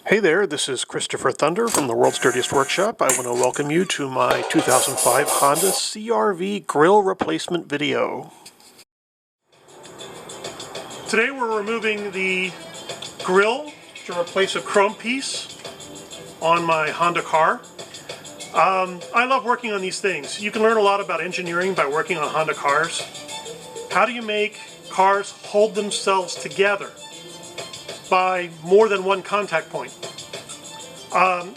Hey there, this is Christopher Thunder from the World's Dirtiest Workshop. I want to welcome you to my 2005 Honda CR-V grill replacement video. Today we're removing the grill to replace a chrome piece on my Honda car. I love working on these things. You can learn a lot about engineering by working on Honda cars. How do you make cars hold themselves together by more than one contact point?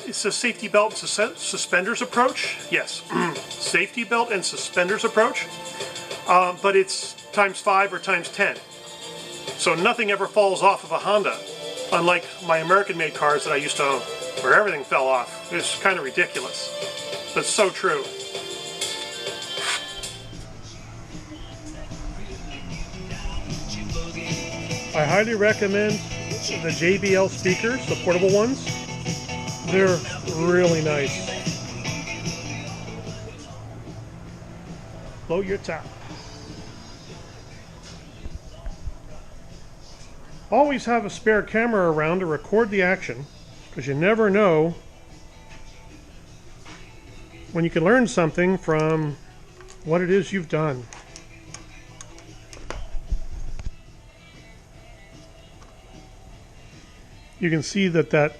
It's a safety belt and suspenders approach. Yes, safety belt and suspenders approach. But it's times 5 or times 10. So nothing ever falls off of a Honda, unlike my American-made cars that I used to own, where everything fell off. It was kind of ridiculous, but so true. I highly recommend the JBL speakers, the portable ones. They're really nice. Blow your top. Always have a spare camera around to record the action, because you never know when you can learn something from what it is you've done. You can see that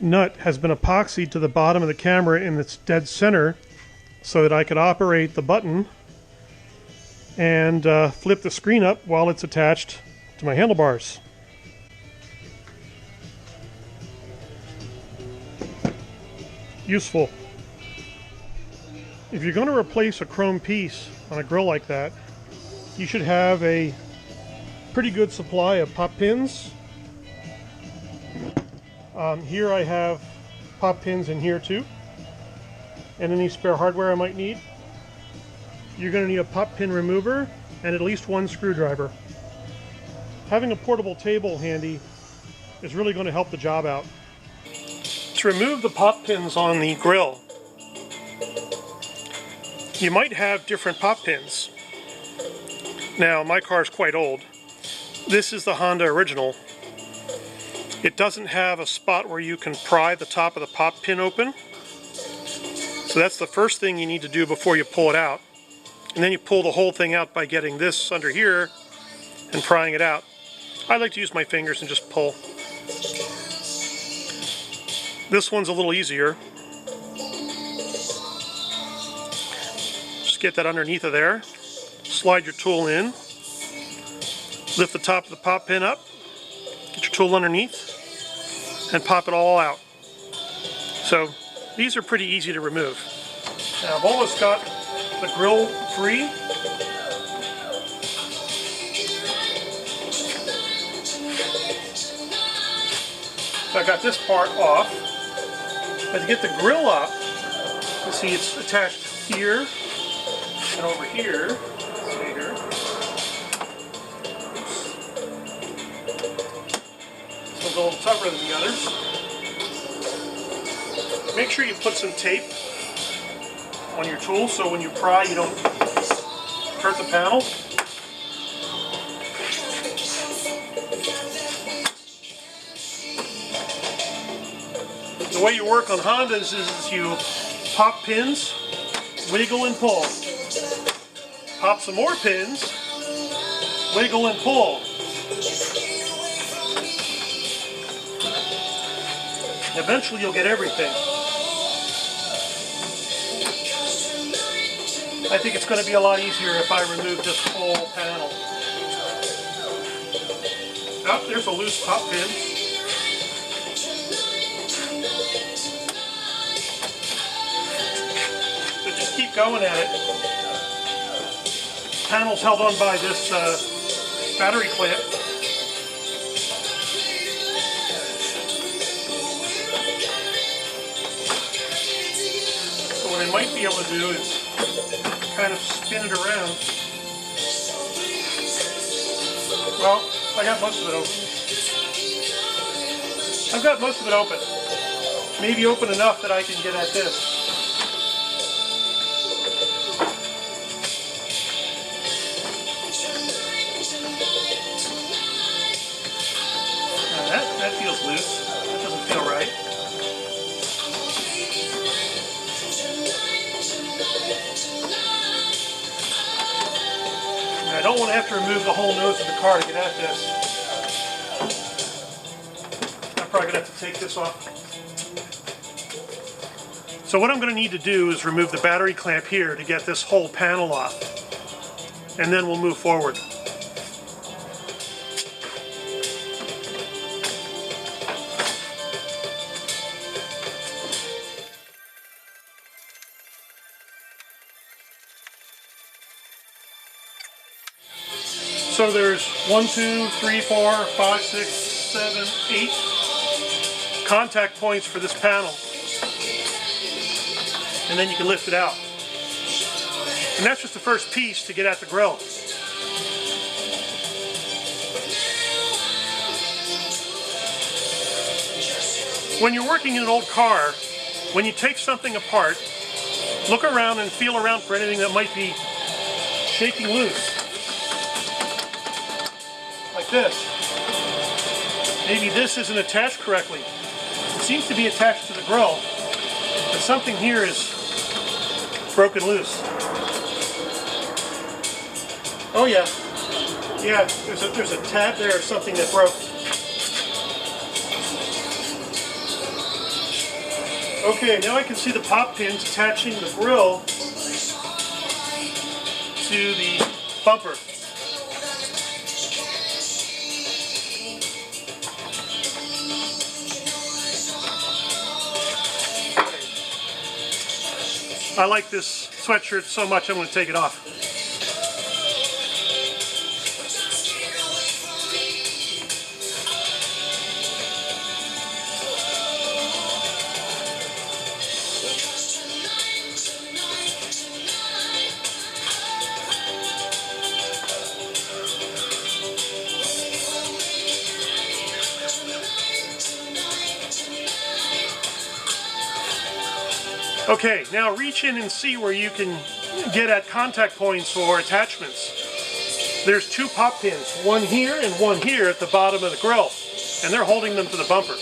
nut has been epoxied to the bottom of the camera in its dead center so that I could operate the button and flip the screen up while it's attached to my handlebars. Useful. If you're going to replace a chrome piece on a grill like that, you should have a pretty good supply of pop pins. Here I have pop pins in here too, and any spare hardware I might need. You're going to need a pop pin remover and at least one screwdriver. Having a portable table handy is really going to help the job out. To remove the pop pins on the grill, you might have different pop pins. Now, my car's quite old. This is the Honda original. It doesn't have a spot where you can pry the top of the pop pin open. So that's the first thing you need to do before you pull it out. And then you pull the whole thing out by getting this under here and prying it out. I like to use my fingers and just pull. This one's a little easier. Just get that underneath of there. Slide your tool in. Lift the top of the pop pin up. Get your tool underneath and pop it all out. So these are pretty easy to remove. Now I've almost got the grill free. So I got this part off. But to get the grill up, you see it's attached here and over here. Let's see here. This one's a little tougher than the others. Make sure you put some tape on your tool so when you pry you don't hurt the panel. The way you work on Hondas is you pop pins, wiggle and pull. Pop some more pins, wiggle and pull. Eventually you'll get everything. I think it's going to be a lot easier if I remove this whole panel. Oh, there's a loose pop pin. So just keep going at it. Panel's held on by this battery clamp. So what I might be able to do is kind of spin it around. Well, I got most of it open. I've got most of it open. Maybe open enough that I can get at this. That feels loose. That doesn't feel right. I don't want to have to remove the whole nose of the car to get at this. I'm probably going to have to take this off. So what I'm going to need to do is remove the battery clamp here to get this whole panel off. And then we'll move forward. So there's 1, 2, 3, 4, 5, 6, 7, 8 contact points for this panel. And then you can lift it out. And that's just the first piece to get at the grill. When you're working in an old car, when you take something apart, look around and feel around for anything that might be shaking loose. Like this. Maybe this isn't attached correctly. It seems to be attached to the grill, but something here is broken loose. Oh yeah, yeah. There's a tab there or something that broke. Okay, now I can see the pop pins attaching the grill to the bumper. I like this sweatshirt so much I'm going to take it off. Okay, now reach in and see where you can get at contact points or attachments. There's 2 pop pins, one here and one here at the bottom of the grill, and they're holding them to the bumper.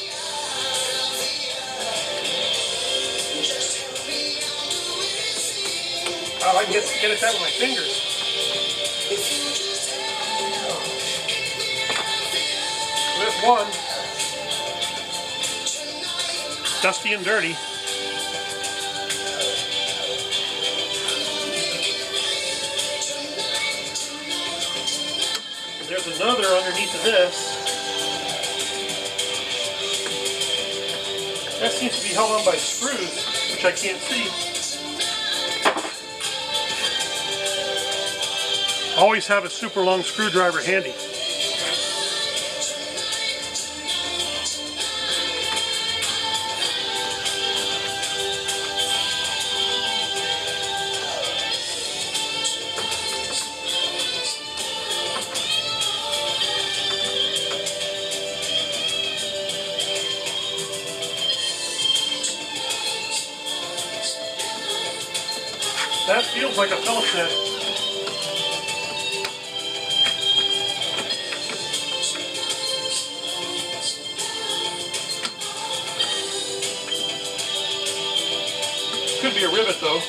Oh, I can get at that with my fingers. There's one. Dusty and dirty. There's another underneath of this. That seems to be held on by screws, which I can't see. Always have a super long screwdriver handy. That feels like a Phillips head. Could be a rivet though.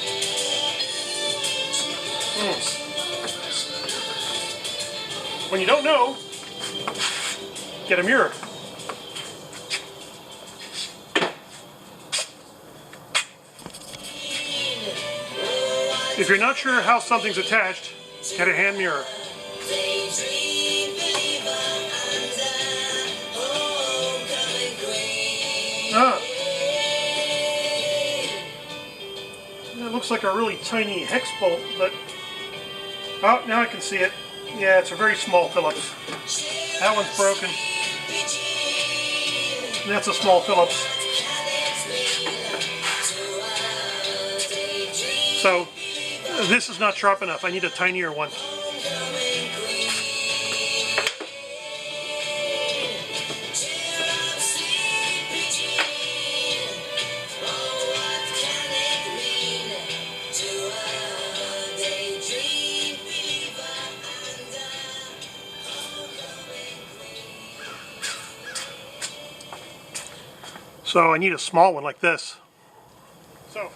When you don't know, get a mirror. If you're not sure how something's attached, get a hand mirror. Ah. That looks like a really tiny hex bolt, but... Oh, now I can see it. Yeah, it's a very small Phillips. That one's broken. And that's a small Phillips. So, this is not sharp enough. I need a tinier one. So I need a small one like this. So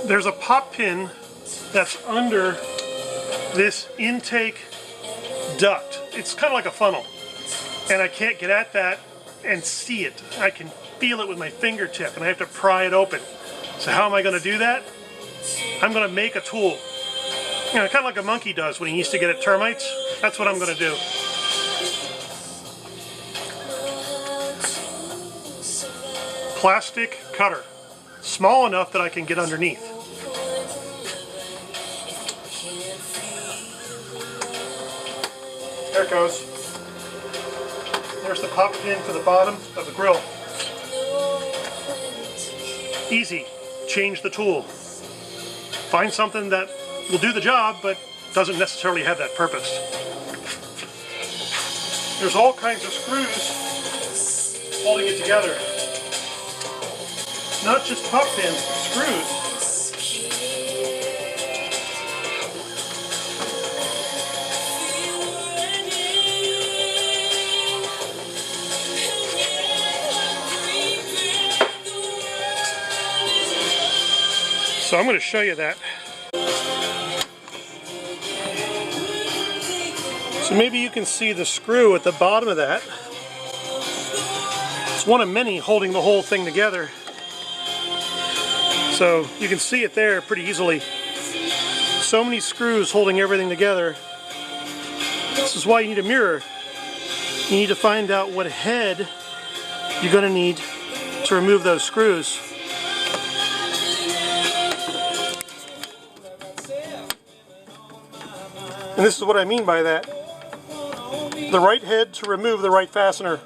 there's a pop pin that's under this intake duct. It's kind of like a funnel, and I can't get at that and see it. I can feel it with my fingertip, and I have to pry it open. So how am I going to do that? I'm going to make a tool. You know, kind of like a monkey does when he used to get at termites. That's what I'm going to do. Plastic cutter, small enough that I can get underneath. There it goes. There's the pop pin for the bottom of the grill. Easy. Change the tool. Find something that will do the job but doesn't necessarily have that purpose. There's all kinds of screws holding it together. Not just pop pins, but screws. So I'm going to show you that. So maybe you can see the screw at the bottom of that. It's one of many holding the whole thing together. So you can see it there pretty easily. So many screws holding everything together. This is why you need a mirror. You need to find out what head you're going to need to remove those screws. And this is what I mean by that. The right head to remove the right fastener.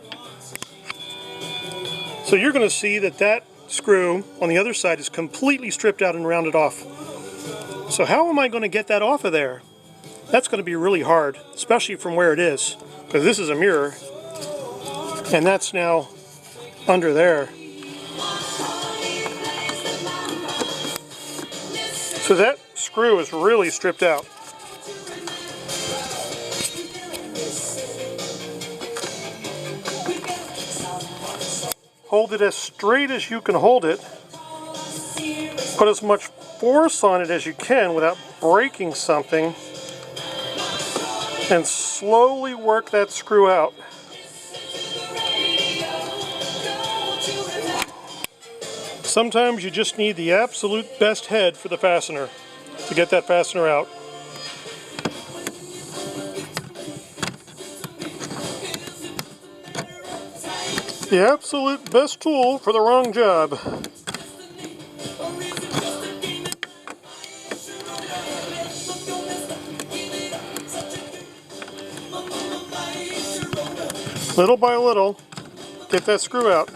So you're going to see that that screw on the other side is completely stripped out and rounded off. So how am I going to get that off of there? That's going to be really hard, especially from where it is, because this is a mirror and that's now under there. So that screw is really stripped out. Hold it as straight as you can hold it. Put as much force on it as you can without breaking something. And slowly work that screw out. Sometimes you just need the absolute best head for the fastener to get that fastener out. The absolute best tool for the wrong job. Little by little, get that screw out.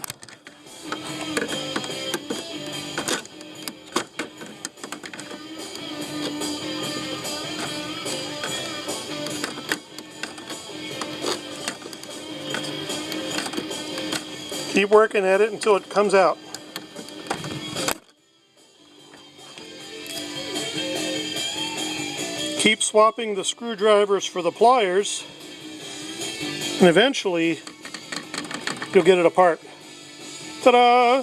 Keep working at it until it comes out. Keep swapping the screwdrivers for the pliers, and eventually you'll get it apart. Ta-da!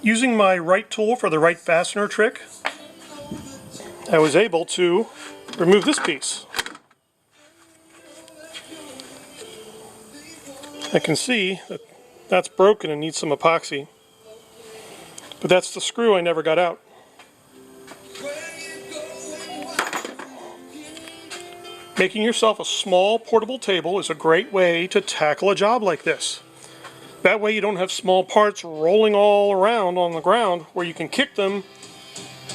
Using my right tool for the right fastener trick, I was able to remove this piece. I can see that that's broken and needs some epoxy, but that's the screw I never got out. Making yourself a small portable table is a great way to tackle a job like this. That way you don't have small parts rolling all around on the ground where you can kick them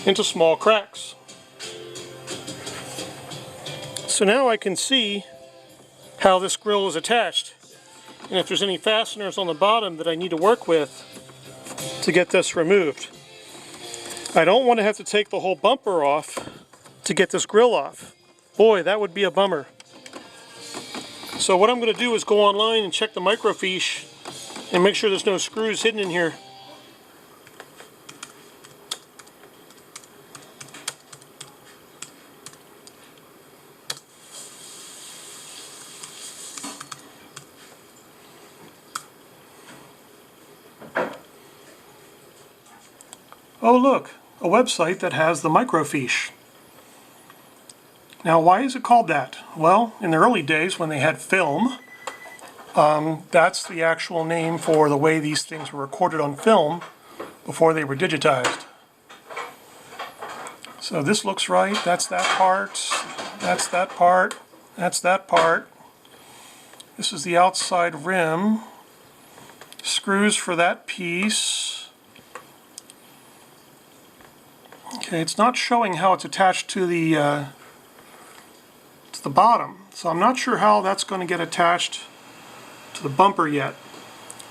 into small cracks. So now I can see how this grill is attached. And if there's any fasteners on the bottom that I need to work with to get this removed. I don't want to have to take the whole bumper off to get this grill off. Boy, that would be a bummer. So what I'm going to do is go online and check the microfiche and make sure there's no screws hidden in here. Oh look, a website that has the microfiche. Now why is it called that? Well, in the early days when they had film, that's the actual name for the way these things were recorded on film before they were digitized. So this looks right, that's that part, that's that part, that's that part. This is the outside rim. Screws for that piece. Okay, it's not showing how it's attached to the bottom, so I'm not sure how that's going to get attached to the bumper yet.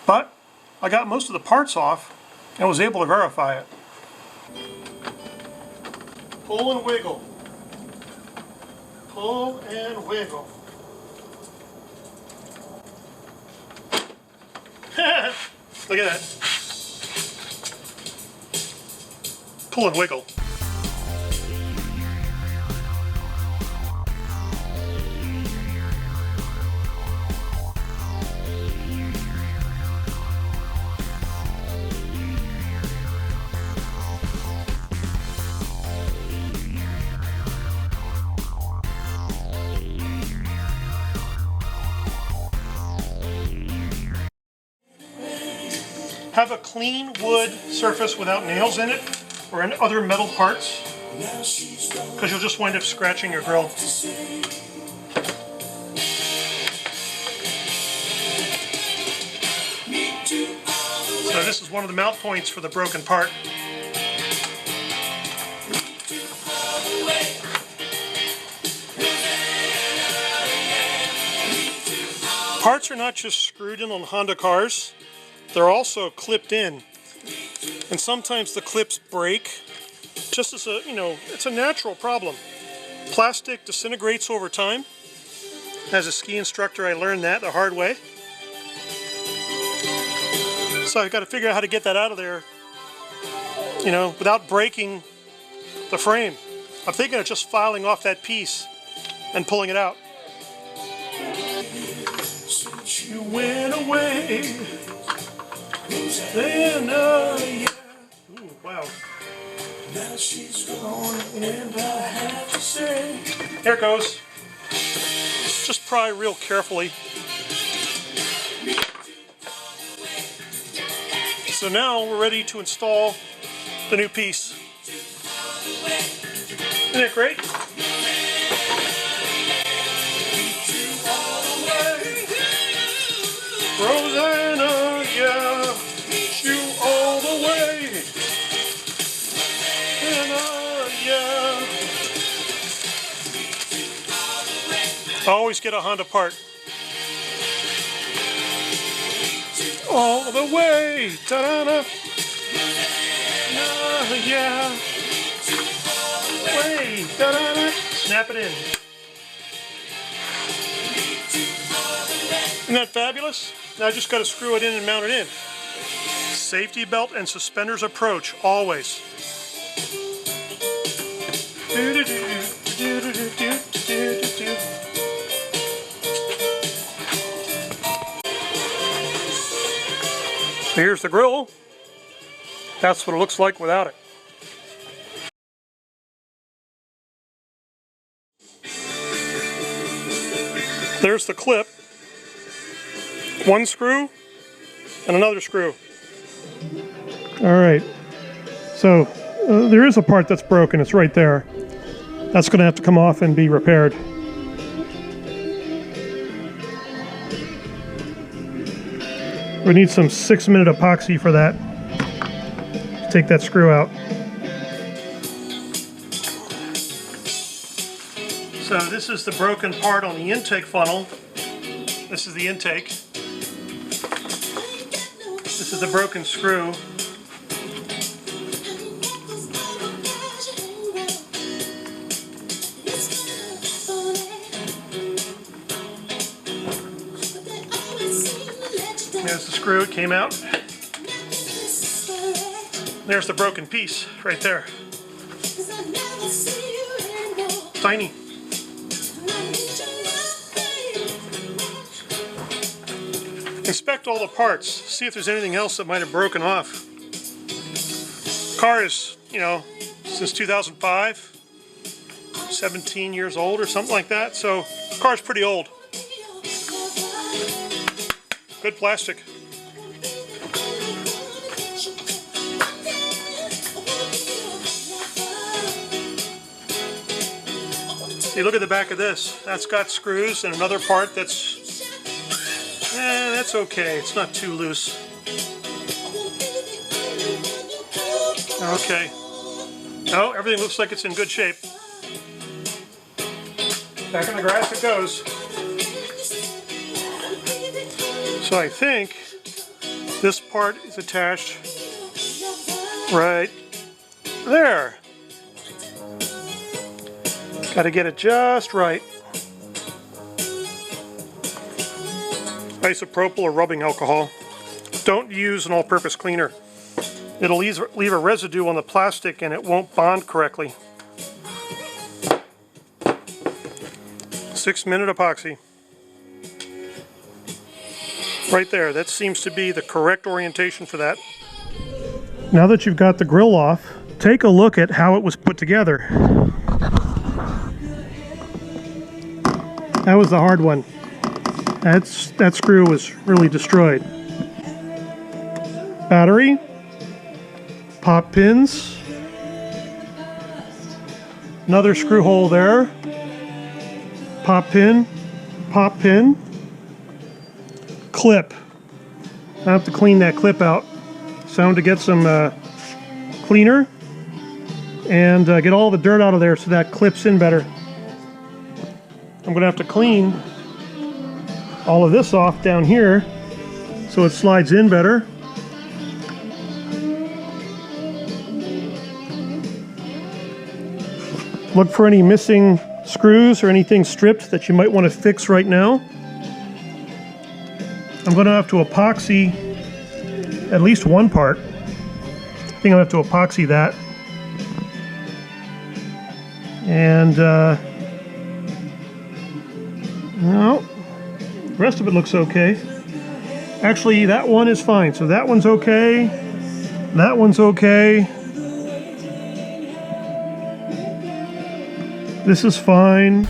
But I got most of the parts off and was able to verify it. Pull and wiggle. Pull and wiggle. Look at that. Pull and wiggle. Have a clean wood surface without nails in it or in other metal parts, because you'll just wind up scratching your grill. So this is one of the mount points for the broken part. Parts are not just screwed in on Honda cars. They're also clipped in, and sometimes the clips break. Just as a, it's a natural problem. Plastic disintegrates over time. As a ski instructor, I learned that the hard way. So I've got to figure out how to get that out of there, without breaking the frame. I'm thinking of just filing off that piece and pulling it out. Since you went away. Then, yeah. Ooh, wow. Now she's gone, and I have to say. There it goes. Just pry real carefully. So now we're ready to install the new piece. Isn't it great? Rosanna, yeah. You all the way, and yeah. I always get a Honda part. All the way, ta-da-da. Yeah. Way, ta-da-da. Snap it in. Isn't that fabulous? Now I just got to screw it in and mount it in. Safety belt and suspenders approach, always. Here's the grill. That's what it looks like without it. There's the clip. One screw and another screw. Alright, so there is a part that's broken. It's right there. That's going to have to come off and be repaired. We need some 6-minute epoxy for that. Take that screw out. So this is the broken part on the intake funnel. This is the intake. This is the broken screw. There's the screw, it came out. There's the broken piece right there. Tiny. Inspect all the parts, see if there's anything else that might have broken off. car is, you know, since 2005, 17 years old or something like that. So the car's pretty old. Good plastic. See, look at the back of this. That's got screws and another part that's okay. It's not too loose. Okay. No, everything looks like it's in good shape. Back in the grass it goes. So I think this part is attached right there. Got to get it just right. Isopropyl or rubbing alcohol. Don't use an all-purpose cleaner. It'll leave a residue on the plastic and it won't bond correctly. 6-minute epoxy. Right there, that seems to be the correct orientation for that. Now that you've got the grill off, take a look at how it was put together. That was the hard one. That screw was really destroyed. Battery, pop pins, another screw hole there, pop pin, clip. I have to clean that clip out. So I have to get some cleaner and get all the dirt out of there so that clips in better. I'm going to have to clean all of this off down here so it slides in better. Look for any missing screws or anything stripped that you might want to fix right now. I'm going to have to epoxy at least one part. I think I'll have to epoxy that. And no, the rest of it looks okay. Actually, that one is fine. So that one's okay. That one's okay. This is fine.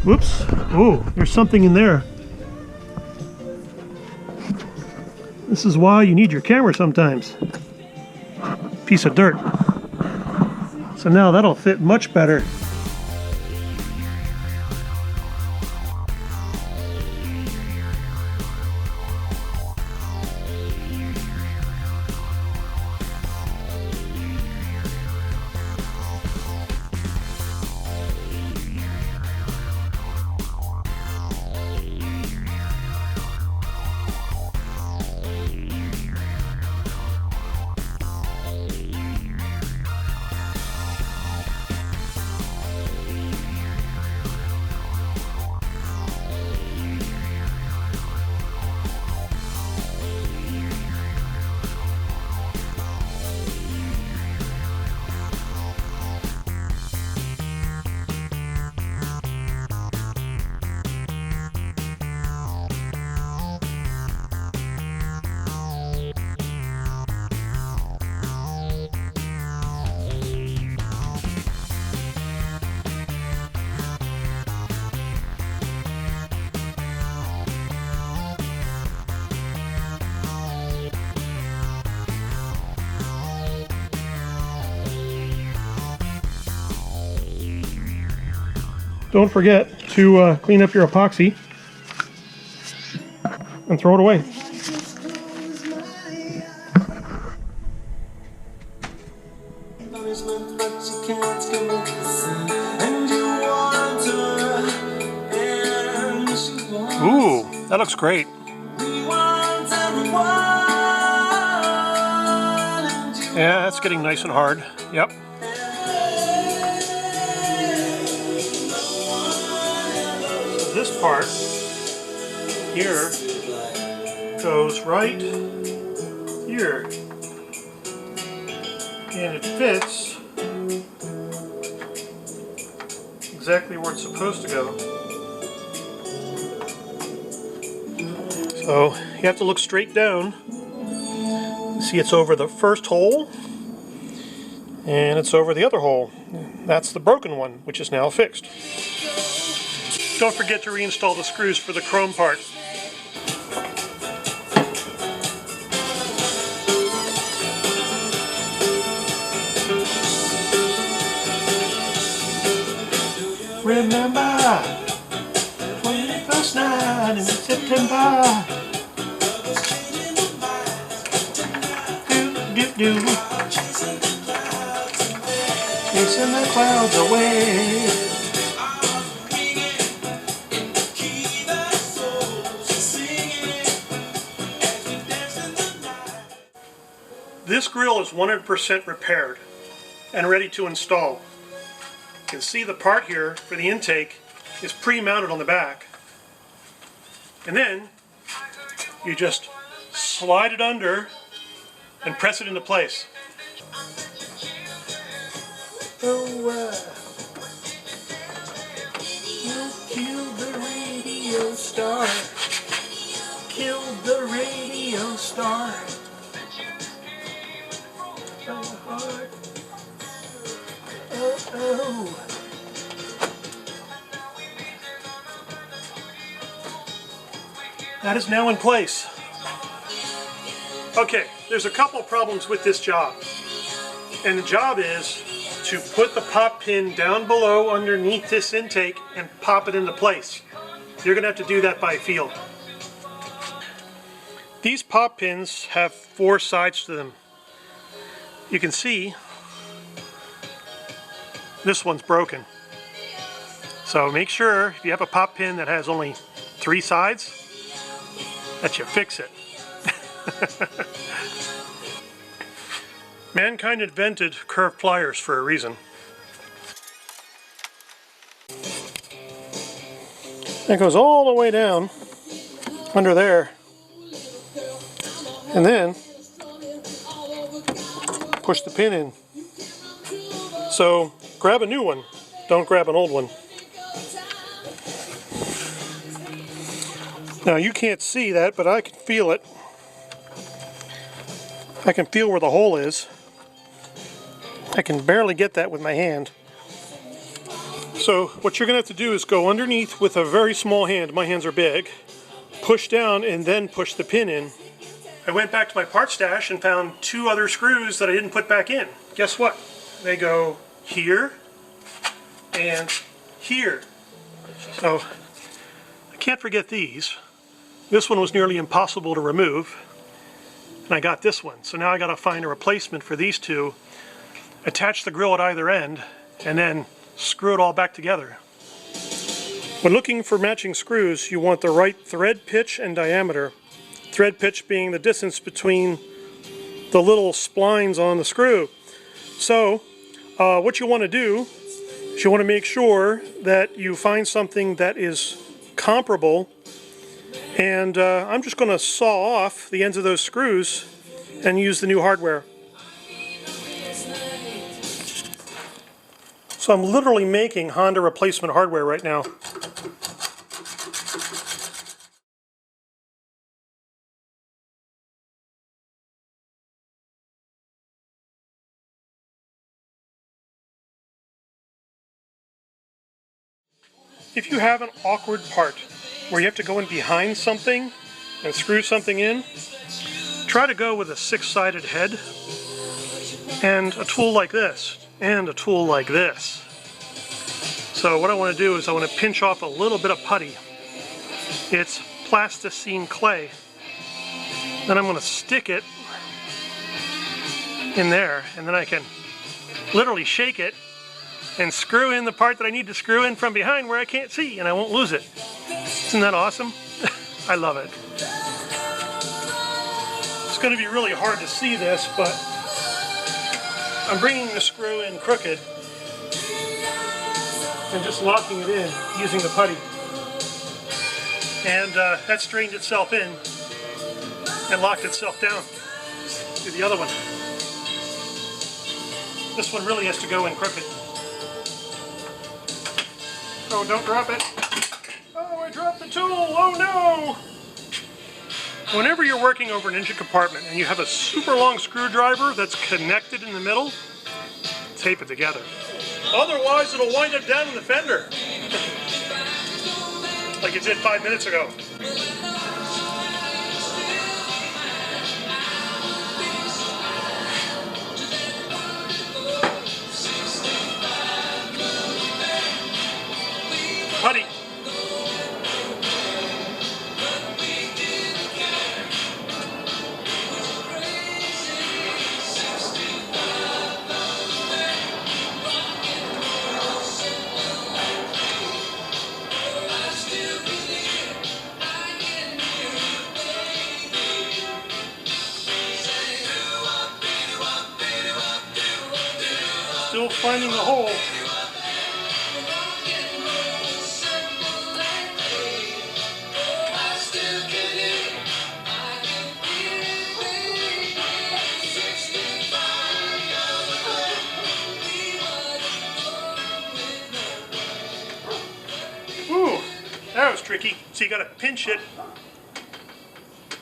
Whoops. Oh, there's something in there. This is why you need your camera sometimes. Piece of dirt. So now that'll fit much better. don't forget to clean up your epoxy and throw it away. Ooh, that looks great. Yeah, that's getting nice and hard. Yep. So this part here goes right here. And it fits exactly where it's supposed to go. So you have to look straight down. See, it's over the first hole and it's over the other hole. That's the broken one, which is now fixed. Don't forget to reinstall the screws for the chrome part. Remember 21st night in September. Do chasing the clouds away. This grill is 100% repaired and ready to install. You can see the part here for the intake is pre-mounted on the back. And then you just slide it under and press it into place. Oh, you killed the radio star. Killed the radio star. Oh. That is now in place. Okay, there's a couple problems with this job. And the job is to put the pop pin down below underneath this intake and pop it into place. You're going to have to do that by feel. These pop pins have 4 sides to them. You can see this one's broken. So make sure if you have a pop pin that has only 3 sides that you fix it. Mankind invented curved pliers for a reason. It goes all the way down under there, and then push the pin in. So grab a new one, don't grab an old one. Now you can't see that, but I can feel it. I can feel where the hole is. I can barely get that with my hand. So what you're going to have to do is go underneath with a very small hand. My hands are big. Push down and then push the pin in. I went back to my part stash and found 2 other screws that I didn't put back in. Guess what? They go here and here. So I can't forget these. This one was nearly impossible to remove. And I got this one. So now I got to find a replacement for these 2. Attach the grill at either end and then screw it all back together. When looking for matching screws, you want the right thread pitch and diameter. Thread pitch being the distance between the little splines on the screw. So what you want to do is you want to make sure that you find something that is comparable, and I'm just going to saw off the ends of those screws and use the new hardware. So I'm literally making Honda replacement hardware right now. If you have an awkward part where you have to go in behind something and screw something in, try to go with a 6-sided head and a tool like this and a tool like this. So what I want to do is I want to pinch off a little bit of putty. It's plasticine clay. Then I'm going to stick it in there, and then I can literally shake it and screw in the part that I need to screw in from behind where I can't see, and I won't lose it. Isn't that awesome? I love it. It's going to be really hard to see this, but I'm bringing the screw in crooked and just locking it in using the putty. And that strained itself in and locked itself down. Do the other one. This one really has to go in crooked. Oh, don't drop it. Oh, I dropped the tool. Oh no! Whenever you're working over an engine compartment and you have a super long screwdriver that's connected in the middle, tape it together. Otherwise, it'll wind up down in the fender. Like it did 5 minutes ago. Putty. Still finding the hole. Ooh, that was tricky. So you got to pinch it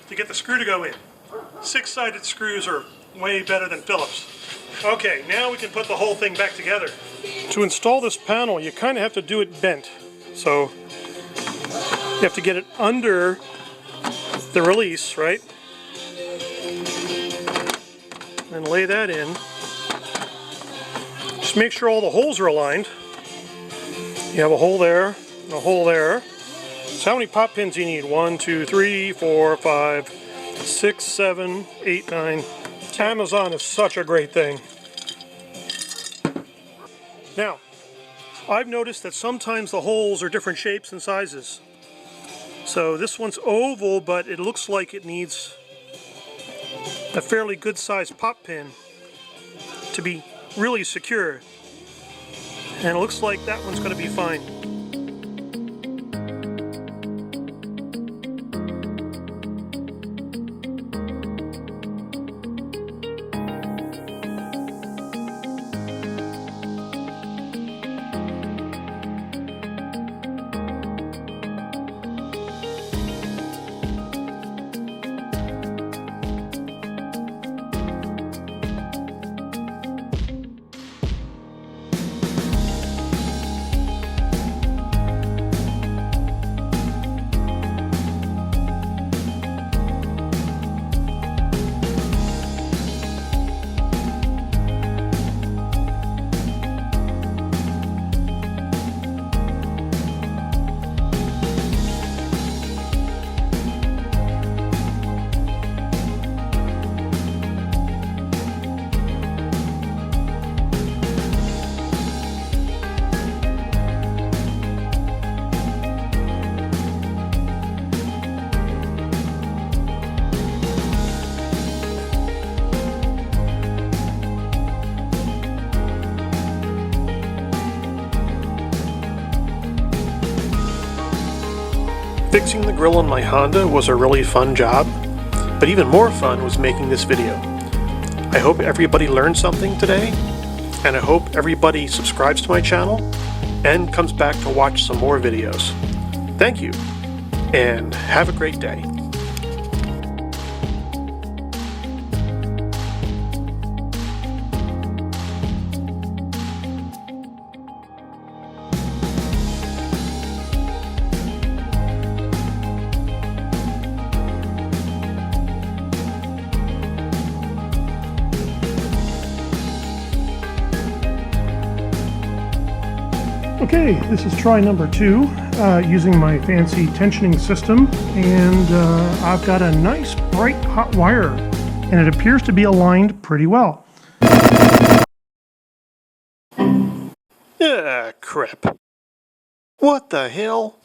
to get the screw to go in. 6-sided screws are way better than Phillips. Okay, now we can put the whole thing back together. To install this panel, you kind of have to do it bent. So you have to get it under the release, right? And lay that in. Just make sure all the holes are aligned. You have a hole there and a hole there. So how many pop pins do you need? 1, 2, 3, 4, 5, 6, 7, 8, 9. Amazon is such a great thing. Now, I've noticed that sometimes the holes are different shapes and sizes. So this one's oval, but it looks like it needs a fairly good sized pop pin to be really secure. And it looks like that one's going to be fine. Fixing the grill on my Honda was a really fun job, but even more fun was making this video. I hope everybody learned something today, and I hope everybody subscribes to my channel and comes back to watch some more videos. Thank you, and have a great day. Okay, this is try number 2 using my fancy tensioning system, and I've got a nice bright hot wire, and it appears to be aligned pretty well. Ah, crap. What the hell?